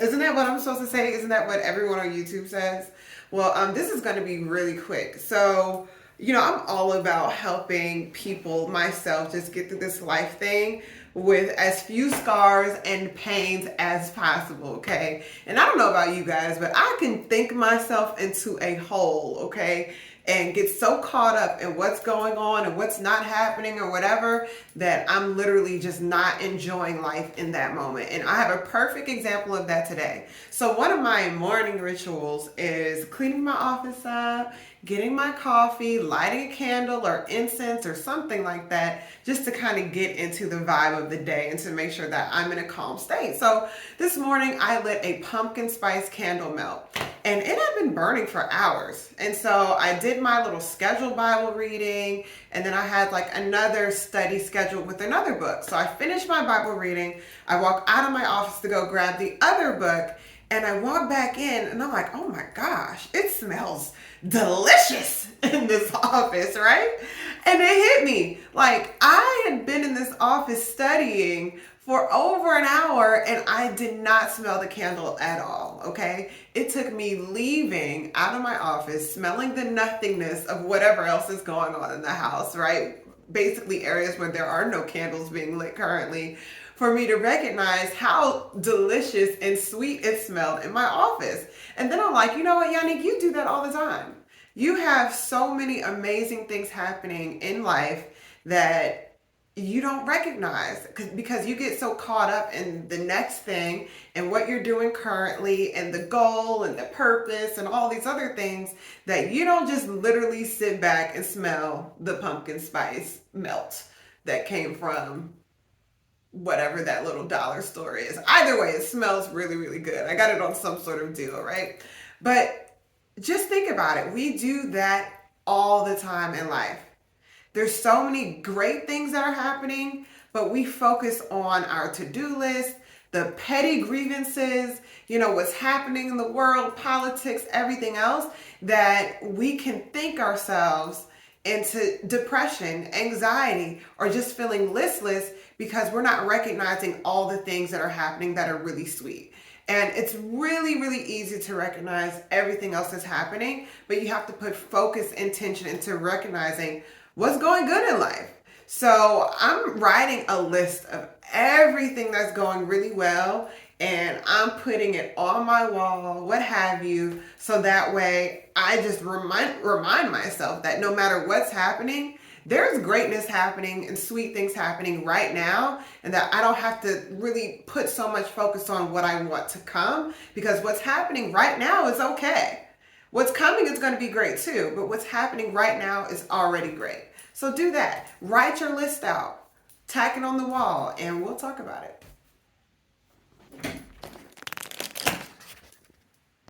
Isn't that what I'm supposed to say? Isn't that what everyone on YouTube says? Well, this is going to be really quick. So, I'm all about helping people, myself, just get through this life thing with as few scars and pains as possible, okay? And I don't know about you guys, but I can think myself into a hole, okay? And get so caught up in what's going on and what's not happening or whatever that I'm literally just not enjoying life in that moment. And I have a perfect example of that today. So, one of my morning rituals is cleaning my office up, getting my coffee, lighting a candle or incense or something like that, just to kind of get into the vibe of the day and to make sure that I'm in a calm state. So, this morning I lit a pumpkin spice candle melt. And it had been burning for hours. And so I did my little scheduled Bible reading, and then I had like another study scheduled with another book. So I finished my Bible reading. I walk out of my office to go grab the other book, and I walk back in, and I'm like, oh my gosh, it smells delicious in this office, right? And it hit me. Like, I had been in this office studying for over an hour and I did not smell the candle at all, okay? It took me leaving out of my office, smelling the nothingness of whatever else is going on in the house, right? Basically areas where there are no candles being lit currently, for me to recognize how delicious and sweet it smelled in my office. And then I'm like, you know what, Yannick, you do that all the time. You have so many amazing things happening in life that you don't recognize because you get so caught up in the next thing and what you're doing currently and the goal and the purpose and all these other things that you don't just literally sit back and smell the pumpkin spice melt that came from whatever that little dollar store is. Either way, it smells really, really good. I got it on some sort of deal, right? But just think about it. We do that all the time in life. There's so many great things that are happening, but we focus on our to-do list, the petty grievances, what's happening in the world, politics, everything else, that we can think ourselves into depression, anxiety, or just feeling listless because we're not recognizing all the things that are happening that are really sweet. And it's really, really easy to recognize everything else that's happening, but you have to put focus, intention into recognizing what's going good in life. So I'm writing a list of everything that's going really well and I'm putting it on my wall, what have you, so that way I just remind myself that no matter what's happening, there's greatness happening and sweet things happening right now, and that I don't have to really put so much focus on what I want to come, because what's happening right now is okay. What's coming is going to be great too, but what's happening right now is already great. So do that. Write your list out, tack it on the wall, and we'll talk about it.